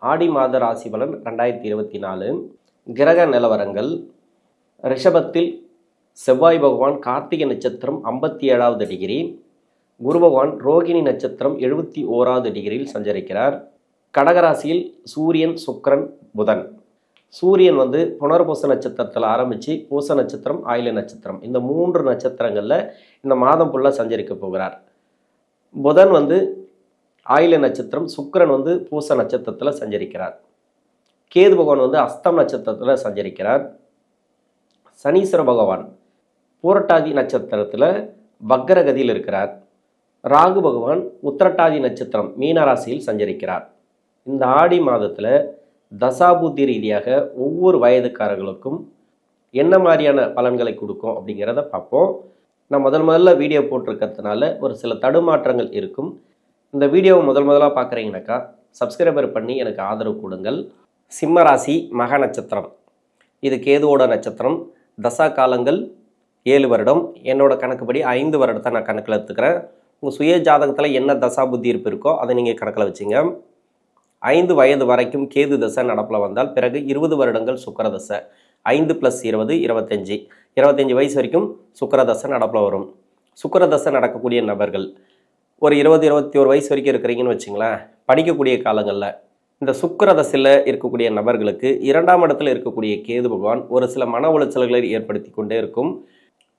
ஆடி மாத ராசி பலன் 2024 கிரக நிலவரங்கள். ரிஷபத்தில் செவ்வாய் பகவான் கார்த்திகை நட்சத்திரம் 57வது டிகிரி, குரு பகவான் ரோகிணி நட்சத்திரம் 71வது டிகிரியில் சஞ்சரிக்கிறார். கடகராசியில் சூரியன், சுக்கிரன், புதன். சூரியன் புனர்பூச நட்சத்திரத்தில் ஆரம்பித்து பூச நட்சத்திரம், ஆயில்ய நட்சத்திரம், இந்த 3 நட்சத்திரங்களில் இந்த மாதம் ஃபுல்லாக சஞ்சரிக்க போகிறார். புதன் ஆயில்ய நட்சத்திரம், சுக்கிரன் பூச நட்சத்திரத்தில் சஞ்சரிக்கிறார். கேது பகவான் அஸ்தம் நட்சத்திரத்தில் சஞ்சரிக்கிறார். சனீஸ்வர பகவான் பூரட்டாதி நட்சத்திரத்தில் வக்ரகதியில் இருக்கிறார். ராகு பகவான் உத்திரட்டாதி நட்சத்திரம் மீனராசியில் சஞ்சரிக்கிறார். இந்த ஆடி மாதத்தில் தசாபுத்தி ரீதியாக ஒவ்வொரு வயதுக்காரர்களுக்கும் என்ன மாதிரியான பலன்களை கொடுக்கும் அப்படிங்கிறத பார்ப்போம். நான் முதல்ல வீடியோ போட்டிருக்கிறதுனால ஒரு சில தடுமாற்றங்கள் இருக்கும். இந்த வீடியோவை முதலாக பார்க்குறீங்கனாக்கா சப்ஸ்கிரைபர் பண்ணி எனக்கு ஆதரவு கொடுங்கள். சிம்ம ராசி மக நட்சத்திரம், இது கேதுவோட நட்சத்திரம். தசா காலங்கள் 7 வருடம். என்னோட கணக்குப்படி 5 வருடத்தை நான் கணக்கில் எடுத்துக்கிறேன். உங்கள் சுய ஜாதகத்தில் என்ன தசா புத்தி இருப்பு இருக்கோ அதை நீங்கள் கணக்கில் வச்சுங்க. 5 வயது வரைக்கும் கேது தசை நடப்பில் வந்தால் பிறகு 20 வருடங்கள் சுக்கிர தசை. 5 + 20 25. 25 வயசு வரைக்கும் சுக்கிர தசை நடப்பில் வரும். சுக்கிர தசை நடக்கக்கூடிய நபர்கள் ஒரு 20-21 வயசு வரைக்கும் இருக்கிறீங்கன்னு வச்சுங்களேன். படிக்கக்கூடிய காலங்களில் இந்த சுக்கிர தசையில் இருக்கக்கூடிய நபர்களுக்கு 2ஆம் இடத்துல இருக்கக்கூடிய கேது பகவான் ஒரு சில மன உளைச்சல்களை ஏற்படுத்தி கொண்டே இருக்கும்.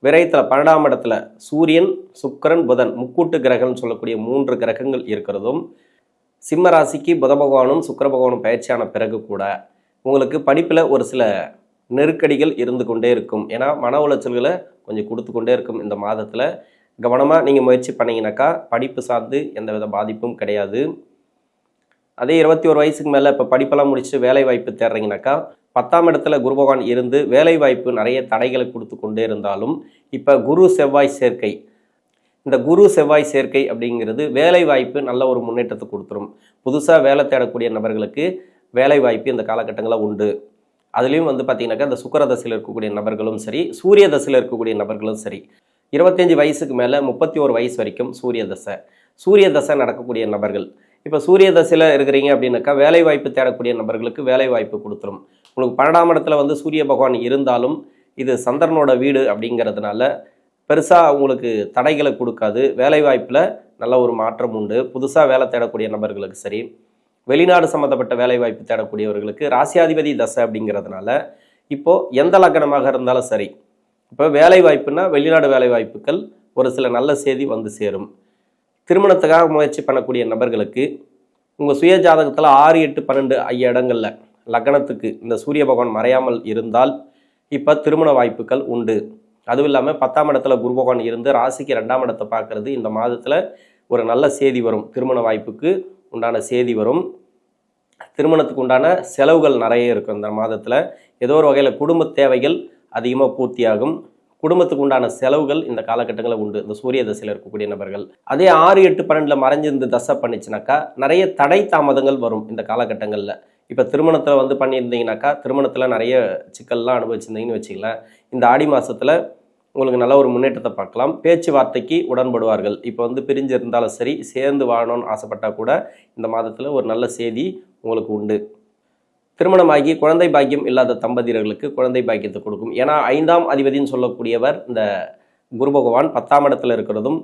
விரயத்தில் 12ஆம் இடத்துல சூரியன், சுக்கிரன், புதன் முக்கூட்டு கிரகம்னு சொல்லக்கூடிய 3 கிரகங்கள் இருக்கிறதும், சிம்ம ராசிக்கு புத பகவானும் சுக்கிர பகவானும் பயிற்சியான பிறகு கூட உங்களுக்கு படிப்பில் ஒரு சில நெருக்கடிகள் இருந்து கொண்டே இருக்கும். ஏன்னா மன உளைச்சல்களை கொஞ்சம் கொடுத்து கொண்டே இருக்கும். இந்த மாதத்தில் கவனமாக நீங்கள் முயற்சி பண்ணிங்கனாக்கா படிப்பு சார்ந்து எந்தவித பாதிப்பும் கிடையாது. அதே 21 வயசுக்கு மேலே இப்போ படிப்பெல்லாம் முடிச்சுட்டு வேலை வாய்ப்பு தேடுறீங்கனாக்கா 10ஆம் இடத்துல குரு பகவான் இருந்து வேலை வாய்ப்பு நிறைய தடைகளை கொடுத்து கொண்டே இருந்தாலும் இப்போ குரு செவ்வாய் சேர்க்கை, இந்த குரு செவ்வாய் சேர்க்கை அப்படிங்கிறது வேலை வாய்ப்பு நல்ல ஒரு முன்னேற்றத்தை கொடுத்துரும். புதுசாக வேலை தேடக்கூடிய நபர்களுக்கு வேலை வாய்ப்பு இந்த காலகட்டங்களில் உண்டு. அதுலேயும் பார்த்தீங்கன்னாக்கா இந்த சுக்கிர தசையில் இருக்கக்கூடிய நபர்களும் சரி, சூரிய தசையில் இருக்கக்கூடிய நபர்களும் சரி, 25 வயசுக்கு மேலே 31 வயசு வரைக்கும் சூரிய தசை. சூரிய தசை நடக்கக்கூடிய நபர்கள் இப்போ சூரிய தசையில் இருக்கிறீங்க அப்படின்னாக்கா வேலை வாய்ப்பு தேடக்கூடிய நபர்களுக்கு வேலை வாய்ப்பு கொடுத்துரும். உங்களுக்கு 12ஆம் இடத்துல சூரிய பகவான் இருந்தாலும் இது சந்திரனோட வீடு அப்படிங்கிறதுனால பெருசாக உங்களுக்கு தடைகளை கொடுக்காது. வேலை வாய்ப்பில் நல்ல ஒரு மாற்றம் உண்டு. புதுசாக வேலை தேடக்கூடிய நபர்களுக்கு சரி, வெளிநாடு சம்மந்தப்பட்ட வேலை வாய்ப்பு தேடக்கூடியவர்களுக்கு ராசியாதிபதி தசை அப்படிங்கிறதுனால இப்போது எந்த லக்னமாக இருந்தாலும் சரி, இப்போ வேலை வாய்ப்புனா வெளிநாடு வேலை வாய்ப்புகள் ஒரு சில நல்ல செய்தி சேரும். திருமணத்துக்காக முயற்சி பண்ணக்கூடிய நபர்களுக்கு உங்கள் சுய ஜாதகத்தில் 6, 8, 12 ஐய இடங்களில் லக்னத்துக்கு இந்த சூரிய பகவான் மறையாமல் இருந்தால் இப்போ திருமண வாய்ப்புகள் உண்டு. அதுவும் இல்லாமல் 10ஆம் இடத்துல குரு பகவான் இருந்து ராசிக்கு 2ஆம் இடத்தை பார்க்கறது இந்த மாதத்தில் ஒரு நல்ல செய்தி வரும். திருமண வாய்ப்புக்கு உண்டான செய்தி வரும். திருமணத்துக்கு உண்டான செலவுகள் நிறைய இருக்கும். இந்த மாதத்தில் ஏதோ ஒரு வகையில் குடும்ப தேவைகள் அதிகமாக பூர்த்தியாகும். குடும்பத்துக்கு உண்டான செலவுகள் இந்த காலகட்டங்களில் உண்டு இந்த சூரிய தசையில் இருக்கக்கூடிய நபர்கள். அதே 6, 8, 12 மறைஞ்சிருந்து தசை பண்ணிச்சுனாக்கா நிறைய தடை தாமதங்கள் வரும் இந்த காலகட்டங்களில். இப்போ திருமணத்தில் பண்ணியிருந்தீங்கனாக்கா திருமணத்தில் நிறைய சிக்கல்லாம் அனுபவிச்சிருந்தீங்கன்னு வச்சுக்கலாம். இந்த ஆடி மாதத்தில் உங்களுக்கு நல்ல ஒரு முன்னேற்றத்தை பார்க்கலாம். பேச்சுவார்த்தைக்கு உடன்படுவார்கள். இப்போ பிரிஞ்சு இருந்தாலும் சரி, சேர்ந்து வாழணும்னு ஆசைப்பட்டால் கூட இந்த மாதத்தில் ஒரு நல்ல செய்தி உங்களுக்கு உண்டு. திருமணமாகி குழந்தை பாக்கியம் இல்லாத தம்பதியர்களுக்கு குழந்தை பாக்கியத்தை கொடுக்கும். ஏன்னா 5ஆம் அதிபதினு சொல்லக்கூடியவர் இந்த குரு பகவான் 10ஆம் இடத்துல இருக்கிறதும்,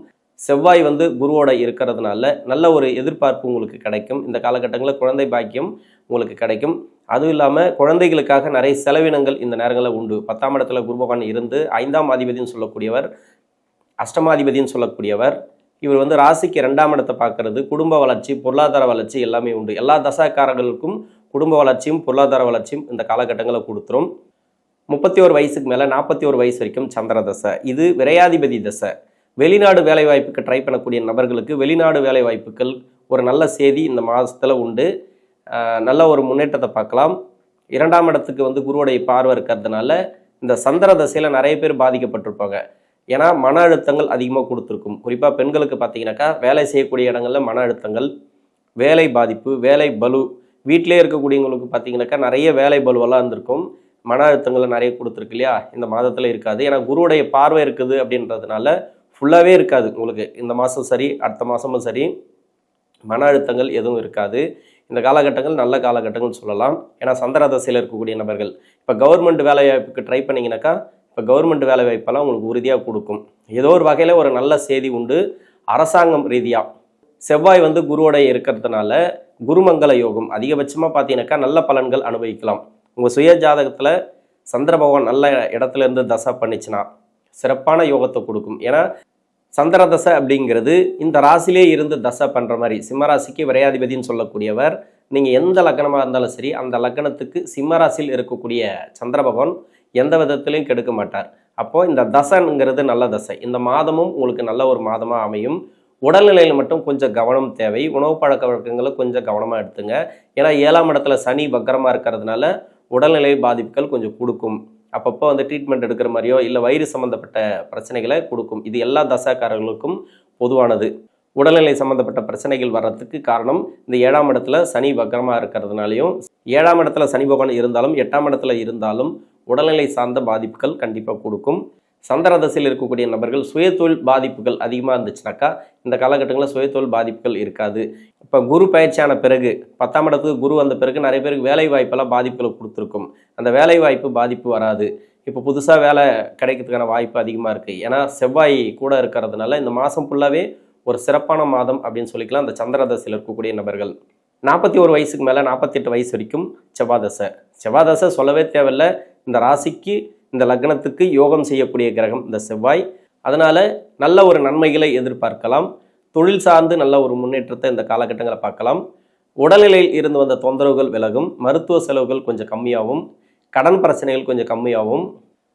செவ்வாய் குருவோட இருக்கிறதுனால நல்ல ஒரு எதிர்பார்ப்பு உங்களுக்கு கிடைக்கும். இந்த காலகட்டங்களில் குழந்தை பாக்கியம் உங்களுக்கு கிடைக்கும். அதுவும் இல்லாமல் குழந்தைகளுக்காக நிறைய செலவினங்கள் இந்த நேரங்களில் உண்டு. 10ஆம் இடத்துல குரு பகவான் இருந்து 5ஆம் அதிபதினு சொல்லக்கூடியவர், அஷ்டமாதிபதினு சொல்லக்கூடியவர், இவர் ராசிக்கு 2ஆம் இடத்தை பார்க்கறது குடும்ப வளர்ச்சி, பொருளாதார வளர்ச்சி எல்லாமே உண்டு. எல்லா தசாக்காரர்களுக்கும் குடும்ப வளர்ச்சியும் பொருளாதார வளர்ச்சியும் இந்த காலகட்டங்களை கொடுத்துரும். 31 வயசுக்கு மேலே 41 வயசு வரைக்கும் சந்திர தசை, இது விரையாதிபதி தசை. வெளிநாடு வேலைவாய்ப்புக்கு ட்ரை பண்ணக்கூடிய நபர்களுக்கு வெளிநாடு வேலைவாய்ப்புகள் ஒரு நல்ல செய்தி இந்த மாதத்தில் உண்டு. நல்ல ஒரு முன்னேற்றத்தை பார்க்கலாம். 2ஆம் இடத்துக்கு குருவுடைய பார்வை இருக்கிறதுனால இந்த சந்திர தசையில் நிறைய பேர் பாதிக்கப்பட்டிருப்பாங்க. ஏன்னா மன அழுத்தங்கள் அதிகமாக கொடுத்துருக்கும். குறிப்பாக பெண்களுக்கு பார்த்தீங்கன்னாக்கா வேலை செய்யக்கூடிய இடங்களில் மன அழுத்தங்கள், வேலை பாதிப்பு, வேலை பலு, வீட்டிலே இருக்கக்கூடியவங்களுக்கு பார்த்தீங்கன்னாக்கா நிறைய வேலை பலுவெல்லாம் இருந்திருக்கும். மன அழுத்தங்களை நிறைய கொடுத்துருக்கு இல்லையா? இந்த மாதத்தில் இருக்காது. ஏன்னா குருவுடைய பார்வை இருக்குது அப்படின்றதுனால ஃபுல்லாகவே இருக்காது உங்களுக்கு. இந்த மாதம் சரி, அடுத்த மாதமும் சரி, மன அழுத்தங்கள் எதுவும் இருக்காது. இந்த காலகட்டங்கள் நல்ல காலகட்டங்கள்னு சொல்லலாம். ஏன்னா சந்திர தசையில் இருக்கக்கூடிய நபர்கள் இப்போ கவர்மெண்ட் வேலைவாய்ப்புக்கு ட்ரை பண்ணிங்கனாக்கா இப்போ கவர்மெண்ட் வேலைவாய்ப்பெல்லாம் உங்களுக்கு உறுதியாக கொடுக்கும். ஏதோ ஒரு வகையில் ஒரு நல்ல செய்தி உண்டு. அரசாங்கம் ரீதியாக செவ்வாய் வந்து குருவோட இருக்கிறதுனால குருமங்கல யோகம் அதிகபட்சமாக பார்த்தீங்கன்னாக்கா நல்ல பலன்கள் அனுபவிக்கலாம். உங்கள் சுய ஜாதகத்தில் சந்திர பகவான் நல்ல இடத்துல இருந்து தசை பண்ணிச்சுன்னா சிறப்பான யோகத்தை கொடுக்கும். ஏன்னா சந்திர தசை அப்படிங்கிறது இந்த ராசிலே இருந்து தசை பண்ணுற மாதிரி, சிம்மராசிக்கு விரையாதிபதினு சொல்லக்கூடியவர். நீங்கள் எந்த லக்னமாக இருந்தாலும் சரி அந்த லக்னத்துக்கு சிம்மராசியில் இருக்கக்கூடிய சந்திர பகவான் எந்த விதத்திலையும் கெடுக்க மாட்டார். அப்போது இந்த தசைங்கிறது நல்ல தசை. இந்த மாதமும் உங்களுக்கு நல்ல ஒரு மாதமாக அமையும். உடல்நிலையில் மட்டும் கொஞ்சம் கவனம் தேவை. உணவு பழக்க வழக்கங்களை கொஞ்சம் கவனமாக எடுத்துங்க. ஏன்னா 7ஆம் இடத்துல சனி வக்கரமாக இருக்கிறதுனால உடல்நிலை பாதிப்புகள் கொஞ்சம் கொடுக்கும். அப்பப்போ வந்து ட்ரீட்மெண்ட் எடுக்கிற மாதிரியோ இல்லை வயிறு சம்மந்தப்பட்ட பிரச்சனைகளை கொடுக்கும். இது எல்லா தசாக்காரர்களுக்கும் பொதுவானது. உடல்நிலை சம்மந்தப்பட்ட பிரச்சனைகள் வர்றதுக்கு காரணம் இந்த 7ஆம் இடத்துல சனி வக்கரமாக இருக்கிறதுனாலையும், 7ஆம் இடத்துல சனி பகவான் இருந்தாலும் 8ஆம் இடத்துல இருந்தாலும் உடல்நிலை சார்ந்த பாதிப்புகள் கண்டிப்பாக கொடுக்கும். சந்திர தசையில் இருக்கக்கூடிய நபர்கள் சுயதொழில் பாதிப்புகள் அதிகமாக இருந்துச்சுனாக்கா இந்த காலகட்டங்களில் சுயதொழில் பாதிப்புகள் இருக்காது. இப்போ குரு பயிற்சியான பிறகு 10ஆம் இடத்துக்கு குரு வந்த பிறகு நிறைய பேருக்கு வேலை வாய்ப்பெல்லாம் பாதிப்புகளை கொடுத்துருக்கும். அந்த வேலை வாய்ப்பு பாதிப்பு வராது. இப்போ புதுசாக வேலை கிடைக்கிறதுக்கான வாய்ப்பு அதிகமாக இருக்குது. ஏன்னா செவ்வாய் கூட இருக்கிறதுனால இந்த மாதம் ஃபுல்லாகவே ஒரு சிறப்பான மாதம் அப்படின்னு சொல்லிக்கலாம் அந்த சந்திர தசையில் இருக்கக்கூடிய நபர்கள். 41 வயசுக்கு மேலே 48 வயசு வரைக்கும் செவ்வாதசை. செவ்வாதசை சொல்லவே தேவையில்லை. இந்த ராசிக்கு இந்த லக்னத்துக்கு யோகம் செய்யக்கூடிய கிரகம் இந்த செவ்வாய். அதனால் நல்ல ஒரு நன்மைகளை எதிர்பார்க்கலாம். தொழில் சார்ந்து நல்ல ஒரு முன்னேற்றத்தை இந்த காலகட்டங்களை பார்க்கலாம். உடல்நிலையில் இருந்து வந்த தொந்தரவுகள் விலகும். மருத்துவ செலவுகள் கொஞ்சம் கம்மியாகும். கடன் பிரச்சனைகள் கொஞ்சம் கம்மியாகும்.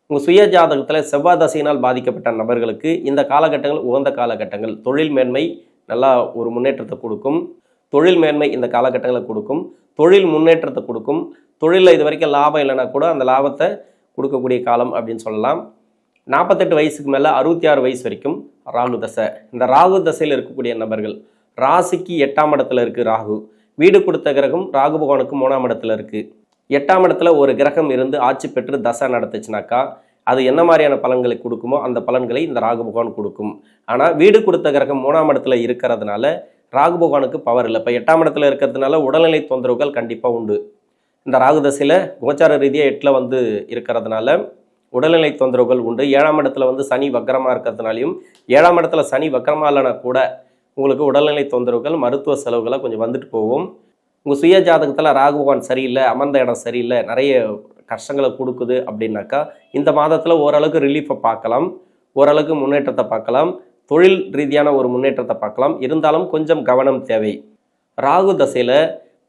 உங்கள் சுய ஜாதகத்தில் செவ்வாய் தசையினால் பாதிக்கப்பட்ட நபர்களுக்கு இந்த காலகட்டங்கள் உகந்த காலகட்டங்கள். தொழில் மேன்மை நல்லா ஒரு முன்னேற்றத்தை கொடுக்கும். தொழில் மேன்மை இந்த காலகட்டங்களை கொடுக்கும். தொழில் முன்னேற்றத்தை கொடுக்கும். தொழிலில் இது வரைக்கும் லாபம் இல்லைன்னா கூட அந்த லாபத்தை கொடுக்கக்கூடிய காலம் அப்படின்னு சொல்லலாம். 48 வயசுக்கு மேலே 66 வயசு வரைக்கும் ராகு தசை. இந்த ராகு தசையில் இருக்கக்கூடிய நபர்கள் ராசிக்கு 8ஆம் இடத்துல இருக்குது ராகு. வீடு கொடுத்த கிரகம் ராகு பகவானுக்கு 3ஆம் இடத்துல இருக்குது. 8ஆம் இடத்துல ஒரு கிரகம் இருந்து ஆட்சி பெற்று தசை நடத்துச்சுனாக்கா அது என்ன மாதிரியான பலன்களை கொடுக்குமோ அந்த பலன்களை இந்த ராகு பகவான் கொடுக்கும். ஆனால் வீடு கொடுத்த கிரகம் 3ஆம் இடத்துல இருக்கிறதுனால ராகு பகவானுக்கு பவர் இல்லை. இப்போ 8ஆம் இடத்துல இருக்கிறதுனால உடல்நிலை தொந்தரவுகள் கண்டிப்பாக உண்டு. இந்த ராகு தசையில் கோச்சார ரீதியாக 8ல் வந்து இருக்கிறதுனால உடல்நிலை தொந்தரவுகள் உண்டு. 7ஆம் இடத்துல வந்து சனி வக்கரமாக இருக்கிறதுனாலையும் 7ஆம் இடத்துல சனி வக்கரமாக இல்லைனா கூட உங்களுக்கு உடல்நிலை தொந்தரவுகள் மருத்துவ செலவுகளை கொஞ்சம் வந்துட்டு போகும். உங்கள் சுய ஜாதகத்தில் ராகு பகவான் சரியில்லை, அமர்ந்த இடம் சரியில்லை, நிறைய கஷ்டங்களை கொடுக்குது அப்படின்னாக்கா இந்த மாதத்தில் ஓரளவுக்கு ரிலீஃபை பார்க்கலாம், ஓரளவுக்கு முன்னேற்றத்தை பார்க்கலாம், தொழில் ரீதியான ஒரு முன்னேற்றத்தை பார்க்கலாம். இருந்தாலும் கொஞ்சம் கவனம் தேவை. ராகு தசையில்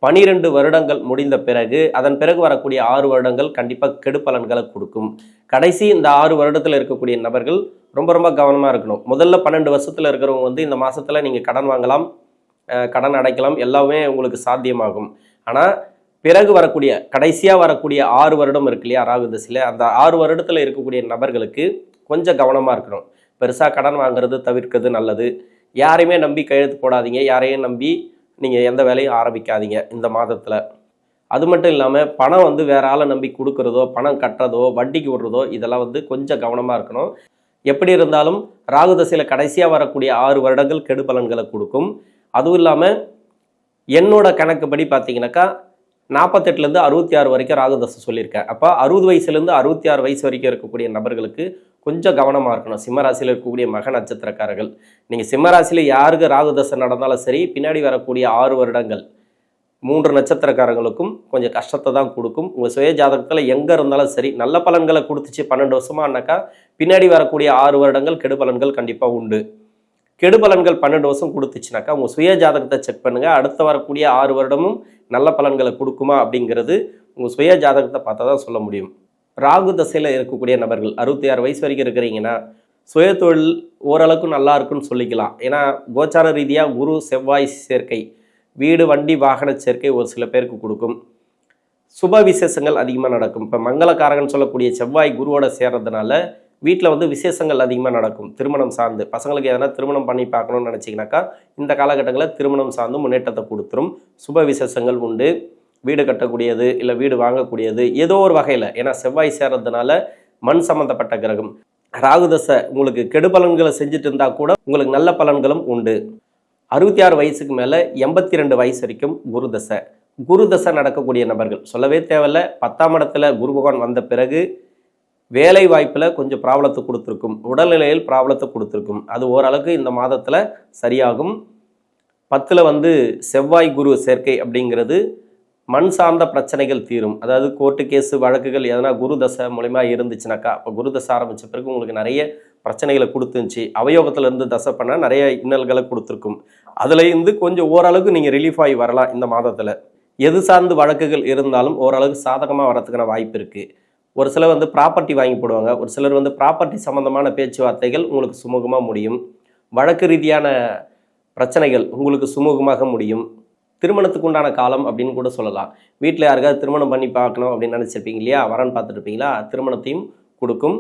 12 வருடங்கள் முடிந்த பிறகு அதன் பிறகு வரக்கூடிய 6 வருடங்கள் கண்டிப்பாக கெடுபலன்களை கொடுக்கும். கடைசி இந்த 6 வருடத்தில் இருக்கக்கூடிய நபர்கள் ரொம்ப ரொம்ப கவனமாக இருக்கணும். முதல்ல 12 வருஷத்தில் இருக்கிறவங்க வந்து இந்த மாதத்தில் நீங்கள் கடன் வாங்கலாம், கடன் அடைக்கலாம், எல்லாமே உங்களுக்கு சாத்தியமாகும். ஆனால் பிறகு வரக்கூடிய கடைசியாக வரக்கூடிய 6 வருடம் இருக்கு இல்லையா ராகு தசையில், அந்த 6 வருடத்தில் இருக்கக்கூடிய நபர்களுக்கு கொஞ்சம் கவனமாக இருக்கணும். பெருசாக கடன் வாங்குறது தவிர்க்கிறது நல்லது. யாரையுமே நம்பி கையெழுத்து போடாதீங்க, யாரையும் நம்பி நீங்கள் எந்த வேலையும் ஆரம்பிக்காதீங்க இந்த மாதத்தில். அது மட்டும் இல்லாமல் பணம் வந்து வேற ஆளை நம்பி கொடுக்குறதோ, பணம் கட்டுறதோ, வட்டிக்கு விடுறதோ இதெல்லாம் வந்து கொஞ்சம் கவனமாக இருக்கணும். எப்படி இருந்தாலும் ராகு தசையில் கடைசியாக வரக்கூடிய 6 வருடங்கள் கெடு பலன்களை கொடுக்கும். அதுவும் இல்லாமல் என்னோட கணக்குப்படி பார்த்தீங்கன்னாக்கா 48லேருந்து 66 வரைக்கும் ராகு தசை சொல்லியிருக்கேன். அப்போ 60 வயசுலேருந்து 66 வயசு வரைக்கும் இருக்கக்கூடிய நபர்களுக்கு கொஞ்சம் கவனமாக இருக்கணும். சிம்மராசியில் இருக்கக்கூடிய மக நட்சத்திரக்காரர்கள், நீங்கள் சிம்மராசியில் யாருக்கு ராகு தசை நடந்தாலும் சரி பின்னாடி வரக்கூடிய 6 வருடங்கள் 3 நட்சத்திரக்காரங்களுக்கும் கொஞ்சம் கஷ்டத்தை தான் கொடுக்கும். உங்கள் சுய ஜாதகத்தில் எங்கே இருந்தாலும் சரி நல்ல பலன்களை கொடுத்துச்சு 12 வருஷமானாக்கா பின்னாடி வரக்கூடிய 6 வருடங்கள் கெடு பலன்கள் கண்டிப்பாக உண்டு. கெடு பலன்கள் 12 வருஷம் கொடுத்துச்சுனாக்கா உங்கள் சுய ஜாதகத்தை செக் பண்ணுங்கள். அடுத்து வரக்கூடிய 6 வருடமும் நல்ல பலன்களை கொடுக்குமா அப்படிங்கிறது உங்கள் சுய ஜாதகத்தை பார்த்தா தான் சொல்ல முடியும். ராகு தசையில் இருக்கக்கூடிய நபர்கள் 66 வயசு வரைக்கும் இருக்கிறீங்கன்னா சுய தொழில் ஓரளவுக்கு நல்லா இருக்குன்னு சொல்லிக்கலாம். ஏன்னா கோச்சார ரீதியாக குரு செவ்வாய் சேர்க்கை, வீடு வண்டி வாகன சேர்க்கை ஒரு சில பேருக்கு கொடுக்கும். சுப விசேஷங்கள் அதிகமாக நடக்கும். இப்போ மங்களக்காரகன் சொல்லக்கூடிய செவ்வாய் குருவோட சேர்றதுனால வீட்டில் வந்து விசேஷங்கள் அதிகமாக நடக்கும். திருமணம் சார்ந்து பசங்களுக்கு எதனா திருமணம் பண்ணி பார்க்கணும்னு நினச்சிங்கனாக்கா இந்த காலகட்டங்களில் திருமணம் சார்ந்து முன்னேற்றத்தை கொடுத்துரும். சுப விசேஷங்கள் உண்டு. வீடு கட்டக்கூடியது இல்லை வீடு வாங்கக்கூடியது ஏதோ ஒரு வகையில், ஏன்னா செவ்வாய் சேர்றதுனால மண் சம்மந்தப்பட்ட கிரகம். ராகு தசை உங்களுக்கு கெடு பலன்களை செஞ்சுட்டு இருந்தால் கூட உங்களுக்கு நல்ல பலன்களும் உண்டு. 66 வயசுக்கு மேலே 82 வயசு வரைக்கும் குரு தசை. குரு தசை நடக்கக்கூடிய நபர்கள் சொல்லவே தேவையில்ல. 10ஆம் இடத்துல குரு பகவான் வந்த பிறகு வேலை வாய்ப்பில் கொஞ்சம் ப்ராப்ளத்தை கொடுத்துருக்கும், உடல்நிலையில் ப்ராப்ளத்தை கொடுத்துருக்கும். அது ஓரளவுக்கு இந்த மாதத்தில் சரியாகும். 10ல் செவ்வாய் குரு சேர்க்கை அப்படிங்கிறது மண் சார்ந்த பிரச்சனைகள் தீரும். அதாவது கோர்ட்டு கேஸு வழக்குகள் எதனா குரு தசை மூலமா இருந்துச்சுனாக்கா, அப்போ குரு தசை ஆரம்பித்த பிறகு உங்களுக்கு நிறைய பிரச்சனைகளை கொடுத்துருந்துச்சு. அவயோகத்திலேருந்து தசை பண்ணால் நிறைய இன்னல்களை கொடுத்துருக்கும். அதுலேருந்து கொஞ்சம் ஓரளவுக்கு நீங்கள் ரிலீஃப் ஆகி வரலாம் இந்த மாதத்தில். எது சார்ந்து வழக்குகள் இருந்தாலும் ஓரளவுக்கு சாதகமாக வரதுக்கான வாய்ப்பு இருக்குது. ஒரு சிலர் ப்ராப்பர்ட்டி வாங்கி போடுவாங்க. ஒரு சிலர் ப்ராப்பர்ட்டி சம்மந்தமான பேச்சுவார்த்தைகள் உங்களுக்கு சுமூகமாக முடியும். வழக்கு ரீதியான பிரச்சனைகள் உங்களுக்கு சுமூகமாக முடியும். திருமணத்துக்கு உண்டான காலம் அப்படின்னு கூட சொல்லலாம். வீட்டில் யாருக்காவது திருமணம் பண்ணி பார்க்கணும் அப்படின்னு நினச்சிருப்பீங்க இல்லையா, வரன்னு பார்த்துருப்பீங்களா, திருமணத்தையும் கொடுக்கும்.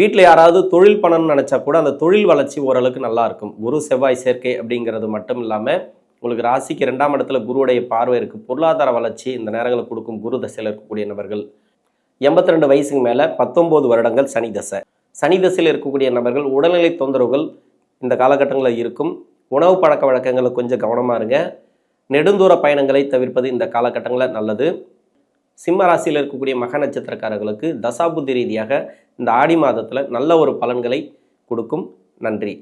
வீட்டில் யாராவது தொழில் பண்ணணும்னு நினச்சா கூட அந்த தொழில் வளர்ச்சி ஓரளவுக்கு நல்லாயிருக்கும். குரு செவ்வாய் சேர்க்கை அப்படிங்கிறது மட்டும் இல்லாமல் உங்களுக்கு ராசிக்கு 2ஆம் இடத்துல குருவுடைய பார்வை இருக்குது. பொருளாதார வளர்ச்சி இந்த நேரங்களில் கொடுக்கும் குரு தசையில் இருக்கக்கூடிய நபர்கள். 82 வயசுக்கு மேலே 19 வருடங்கள் சனி தசை. சனி தசையில் இருக்கக்கூடிய நபர்கள் உடல்நிலை தொந்தரவுகள் இந்த காலகட்டங்களில் இருக்கும். உணவு பழக்க வழக்கங்களில் கொஞ்சம் கவனமாக இருங்க. நெடுந்தூர பயணங்களை தவிர்ப்பது இந்த காலகட்டங்களில் நல்லது. சிம்ம ராசியில் இருக்கக்கூடிய மக நட்சத்திரக்காரர்களுக்கு தசாபுத்தி ரீதியாக இந்த ஆடி மாதத்தில் நல்ல ஒரு பலன்களை கொடுக்கும். நன்றி.